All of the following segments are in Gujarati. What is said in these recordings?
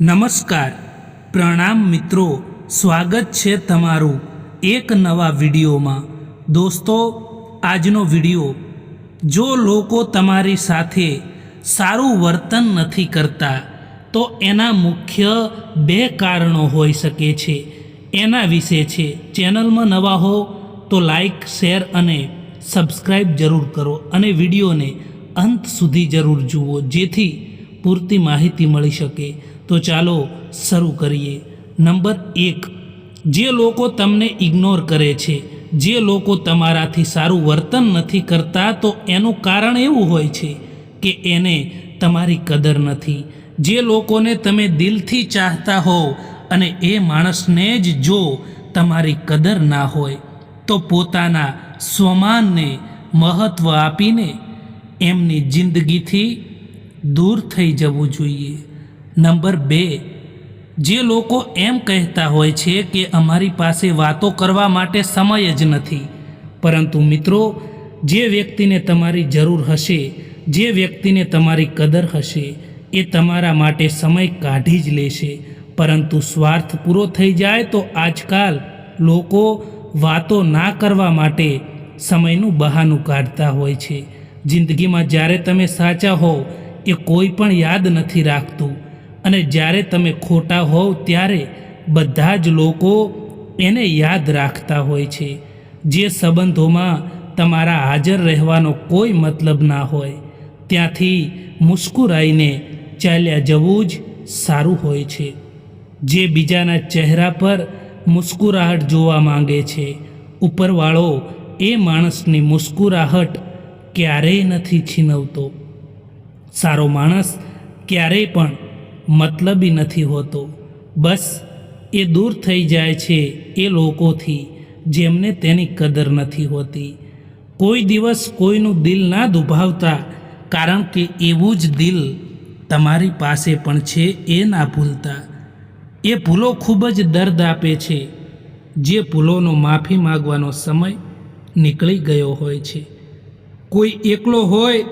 નમસ્કાર, પ્રણામ મિત્રો, સ્વાગત છે તમારું એક નવા વિડીયોમાં। દોસ્તો, આજનો વિડીયો, જો લોકો તમારી સાથે સારું વર્તન નથી કરતા તો એના મુખ્ય 2 કારણો હોઈ શકે છે, એના વિશે છે। ચેનલમાં નવા હો તો લાઈક, શેર અને સબસ્ક્રાઈબ જરૂર કરો અને વિડીયોને અંત સુધી જરૂર જુઓ, જેથી પૂરતી માહિતી મળી શકે। તો ચાલો શરૂ કરીએ। નંબર 1, જે લોકો તમને ઇગ્નોર કરે છે, જે લોકો તમારાથી સારું વર્તન નથી કરતા, તો એનું કારણ એવું હોય છે કે એને તમારી કદર નથી। જે લોકોને તમે દિલથી ચાહતા હોવ અને એ માણસને જ જો તમારી કદર ના હોય તો પોતાના સ્વમાનને મહત્ત્વ આપીને એમની જિંદગીથી દૂર થઈ જવું જોઈએ। નંબર 2, જે લોકો એમ કહેતા હોય છે કે અમારી પાસે વાતો કરવા માટે સમય જ નથી, પરંતુ મિત્રો, જે વ્યક્તિને તમારી જરૂર હશે, જે વ્યક્તિને તમારી કદર હશે, એ તમારા માટે સમય કાઢી જ લેશે। પરંતુ સ્વાર્થ પૂરો થઈ જાય તો આજકાલ લોકો વાતો ના કરવા માટે સમયનું બહાનું કાઢતા હોય છે। જિંદગીમાં જ્યારે તમે સાચા હોવ એ કોઈ પણ યાદ નથી રાખતું, અને જ્યારે તમે ખોટા હોવ ત્યારે બધા જ લોકો એને યાદ રાખતા હોય છે। જે સંબંધોમાં તમારા હાજર રહેવાનો કોઈ મતલબ ના હોય ત્યાંથી મુસ્કુરાઈને ચાલ્યા જવું જ સારું હોય છે। જે બીજાના ચહેરા પર મુસ્કુરાહટ જોવા માંગે છે, ઉપરવાળો એ માણસની મુસ્કુરાહટ ક્યારેય નથી છીનવતો। સારો માણસ ક્યારેય પણ મતલબી નથી હોતો, બસ એ દૂર થઈ જાય છે એ લોકોથી જેમને તેની કદર નથી હોતી। કોઈ દિવસ કોઈનું દિલ ના દુભાવતા, કારણ કે એવું જ દિલ તમારી પાસે પણ છે, એ ના ભૂલતા। એ ભૂલો ખૂબ જ દર્દ આપે છે, જે ભૂલોનો માફી માગવાનો સમય નીકળી ગયો હોય છે। કોઈ એકલો હોય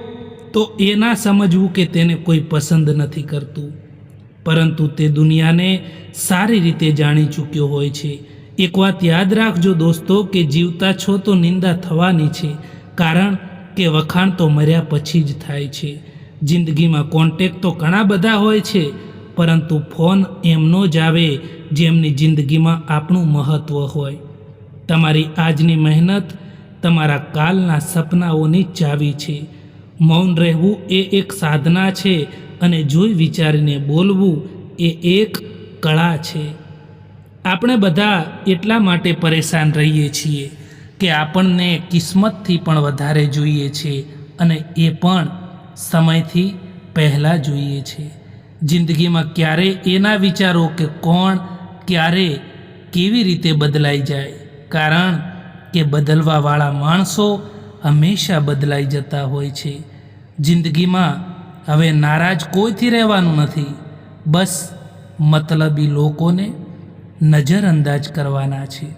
તો એ ના સમજવું કે તેને કોઈ પસંદ નથી કરતું, પરંતુ તે દુનિયાને સારી રીતે જાણી ચૂક્યો હોય છે। એક વાત યાદ રાખજો દોસ્તો, કે જીવતા છો તો નિંદા થવાની છે, કારણ કે વખાણ તો મર્યા પછી જ થાય છે। જિંદગીમાં કોન્ટેક્ટ તો ઘણા બધા હોય છે, પરંતુ ફોન એમનો જ આવે જેમની જિંદગીમાં આપણું મહત્ત્વ હોય। તમારી આજની મહેનત તમારા કાલના સપનાઓની ચાવી છે। મૌન રહેવું એ એક સાધના છે, અને જોઈ વિચારીને બોલવું એ એક કળા છે। આપણે બધા એટલા માટે પરેશાન રહીએ છીએ કે આપણને કિસ્મતથી પણ વધારે જોઈએ છે, અને એ પણ સમયથી પહેલાં જોઈએ છે। જિંદગીમાં ક્યારેય એ ના વિચારો કે કોણ ક્યારે કેવી રીતે બદલાઈ જાય, કારણ કે બદલવાવાળા માણસો હંમેશા બદલાઈ જતા હોય છે। જિંદગીમાં હવે નારાજ કોઈથી રહેવાનું નથી, બસ મતલબી લોકોને નજરઅંદાજ કરવાના છે।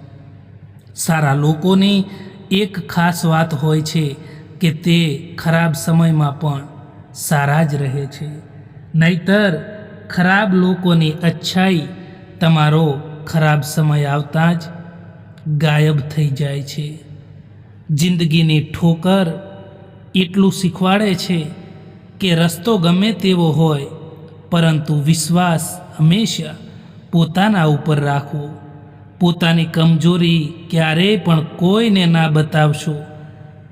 સારા લોકોની એક ખાસ વાત હોય છે કે તે ખરાબ સમયમાં પણ સારા જ રહે છે, નહીતર ખરાબ લોકોની અચ્છાઈ તમારો ખરાબ સમય આવતાં જ ગાયબ થઈ જાય છે। જિંદગીની ઠોકર એટલું શીખવાડે છે કે રસ્તો ગમે તેવો હોય, પરંતુ વિશ્વાસ હંમેશા પોતાના ઉપર રાખવો। પોતાની કમજોરી ક્યારેય પણ કોઈને ના બતાવશો,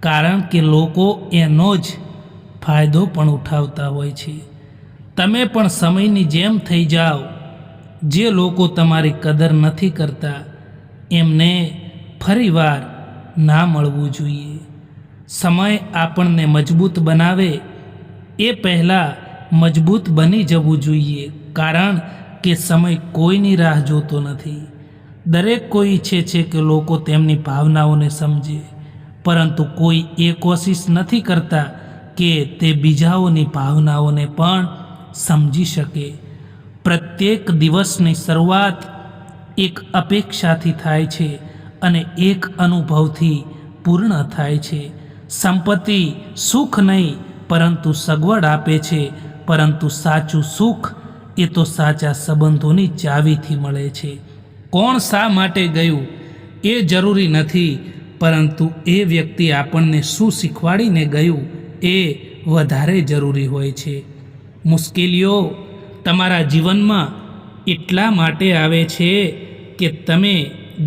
કારણ કે લોકો એનો જ ફાયદો પણ ઉઠાવતા હોય છે। તમે પણ સમયની જેમ થઈ જાઓ। જે લોકો તમારી કદર નથી કરતા એમને ફરીવાર ના મળવું જોઈએ। સમય આપણને મજબૂત બનાવે એ પહેલાં મજબૂત બની જવું જોઈએ, કારણ કે સમય કોઈની રાહ જોતો નથી। દરેક કોઈ ઈચ્છે છે કે લોકો તેમની ભાવનાઓને સમજે, પરંતુ કોઈ એ કોશિશ નથી કરતા કે તે બીજાઓની ભાવનાઓને પણ સમજી શકે। પ્રત્યેક દિવસની શરૂઆત એક અપેક્ષાથી થાય છે અને એક અનુભવથી પૂર્ણ થાય છે। સંપત્તિ સુખ નહીં પરંતુ સગવડ આપે છે, પરંતુ સાચું સુખ એ તો સાચા સંબંધોની ચાવીથી મળે છે. કોણ શા માટે ગયું એ જરૂરી નથી, પરંતુ એ વ્યક્તિ આપણને શું શીખવાડીને ગયું એ વધારે જરૂરી હોય છે. મુશ્કેલીઓ તમારા જીવનમાં એટલા માટે આવે છે કે તમે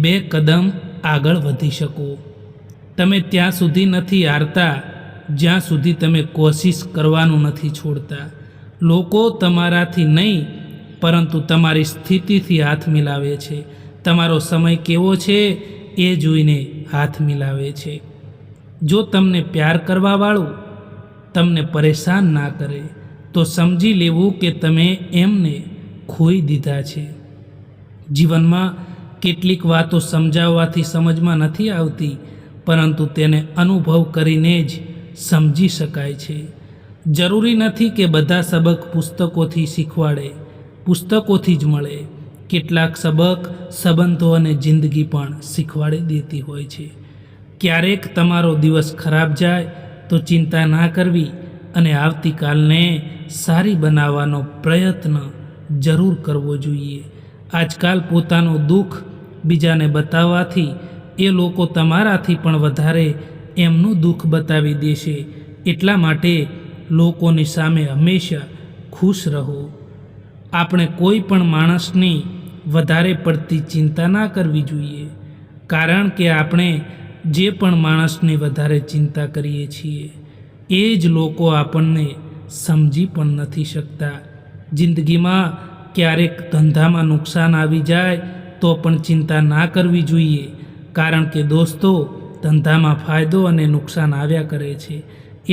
2 કદમ આગળ વધી શકો. તમે ત્યાં સુધી નથી હારતા જ્યાં સુધી તમે કોશિશ કરવાનું નથી છોડતા. લોકો તમારાથી નહીં પરંતુ તમારી સ્થિતિથી હાથ મિલાવે છે. તમારો સમય કેવો છે એ જોઈને હાથ મિલાવે છે. જો તમને પ્યાર કરવાવાળું તમને પરેશાન ના કરે તો સમજી લેવું કે તમે એમને ખોઈ દીધા છે. જીવનમાં કેટલીક વાતો સમજાવવાથી સમજમાં નથી આવતી, પરંતુ તેને અનુભવ કરીને જ સમજી શકાય છે. જરૂરી નથી કે બધા સબક પુસ્તકોથી શીખવાડે, પુસ્તકોથી જ મળે. કેટલાક સબક સંબંધો અને જિંદગી પણ શીખવાડી દેતી હોય છે. ક્યારેક તમારો દિવસ ખરાબ જાય તો ચિંતા ના કરવી અને આવતીકાલને સારી બનાવવાનો પ્રયત્ન જરૂર કરવો જોઈએ. આજકાલ પોતાનું દુઃખ બીજાને બતાવવાથી એ લોકો તમારાથી પણ વધારે એમનું દુઃખ બતાવી દેશે. એટલા માટે લોકોની સામે હંમેશા ખુશ રહો. આપણે કોઈ પણ માણસની વધારે પડતી ચિંતા ના કરવી જોઈએ, કારણ કે આપણે જે પણ માણસની વધારે ચિંતા કરીએ છીએ એ જ લોકો આપણને સમજી પણ નથી શકતા. જિંદગીમાં ક્યારેક ધંધામાં નુકસાન આવી જાય તો પણ ચિંતા ના કરવી જોઈએ, કારણ કે દોસ્તો, ધંધામાં ફાયદો અને નુકસાન આવ્યા કરે છે.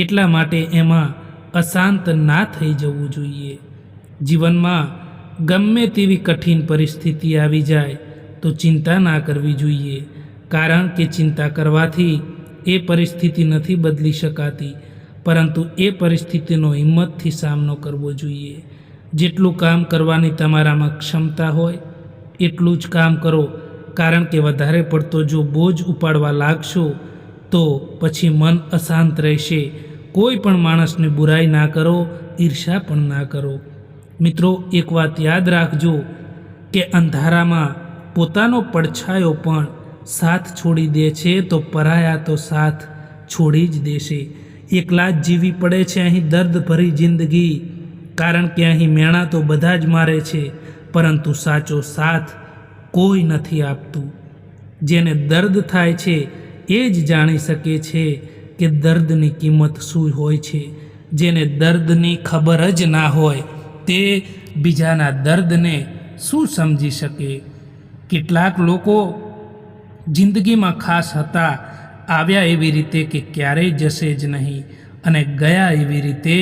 એટલા માટે એમાં અશાંત ના થઈ જવું જોઈએ. જીવનમાં ગમે તેવી કઠિન પરિસ્થિતિ આવી જાય તો ચિંતા ના કરવી જોઈએ, કારણ કે ચિંતા કરવાથી એ પરિસ્થિતિ નથી બદલી શકાતી, પરંતુ એ પરિસ્થિતિનો હિંમતથી સામનો કરવો જોઈએ. જેટલું કામ કરવાની તમારામાં ક્ષમતા હોય એટલું જ કામ કરો, કારણ કે વધારે પડતો જો બોજ ઉપાડવા લાગશો તો પછી મન અશાંત રહેશે. કોઈ પણ માણસની બુરાઈ ના કરો, ઈર્ષા પણ ના કરો. મિત્રો, એક વાત યાદ રાખજો કે અંધારામાં પોતાનો પડછાયો પણ સાથ છોડી દે છે તો પરાયા તો સાથ છોડી જ દેશે. એકલા જ જીવી પડે છે અહીં દર્દભરી જિંદગી, કારણ કે અહીં મેણા તો બધા જ મારે છે, પરંતુ સાચો સાથ કોઈ નથી આપતું. જેને દર્દ થાય છે એ જ જાણી શકે છે કે દર્દની કિંમત શું હોય છે. જેને દર્દની ખબર જ ના હોય તે બીજાના દર્દને શું સમજી શકે. કેટલાક લોકો જિંદગીમાં ખાસ હતા, આવ્યા એવી રીતે કે ક્યારેય જશે જ નહીં, અને ગયા એવી રીતે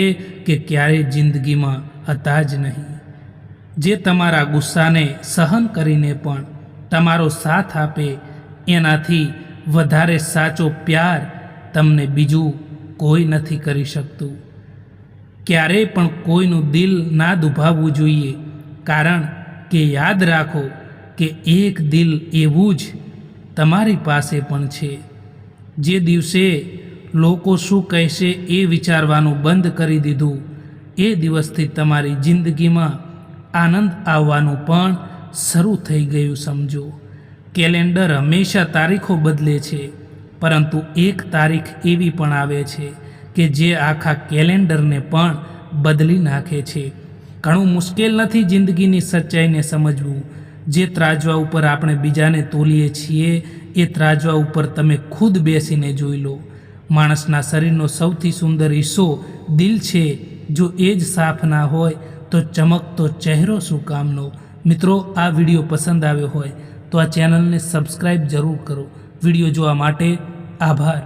કે ક્યારેય જિંદગીમાં હતા જ નહીં. જે તમારા ગુસ્સાને સહન કરીને પણ તમારો સાથ આપે, એનાથી વધારે સાચો પ્યાર તમને બીજું કોઈ નથી કરી શકતું. ક્યારેય પણ કોઈનું દિલ ના દુભાવવું જોઈએ, કારણ કે યાદ રાખો કે એક દિલ એવું જ તમારી પાસે પણ છે. જે દિવસે લોકો શું કહેશે એ વિચારવાનું બંધ કરી દીધું, એ દિવસથી તમારી જિંદગીમાં આનંદ આવવાનું પણ શરૂ થઈ ગયું સમજો. કેલેન્ડર હંમેશા તારીખો બદલે છે, પરંતુ એક તારીખ એવી પણ આવે છે કે જે આખા કેલેન્ડરને પણ બદલી નાખે છે. ઘણું મુશ્કેલ નથી જિંદગીની સચ્ચાઈને સમજવું. જે ત્રાજવા ઉપર આપણે બીજાને તોલીએ છીએ એ ત્રાજવા ઉપર તમે ખુદ બેસીને જોઈ લો. માણસના શરીરનો સૌથી સુંદર હિસ્સો દિલ છે. જો એ જ સાફ ના હોય તો ચમકતો ચહેરો શું કામનો. મિત્રો, આ વિડીયો પસંદ આવ્યો હોય તો આ ચેનલને સબસ્ક્રાઈબ જરૂર કરો. વિડીયો જોવા માટે આભાર.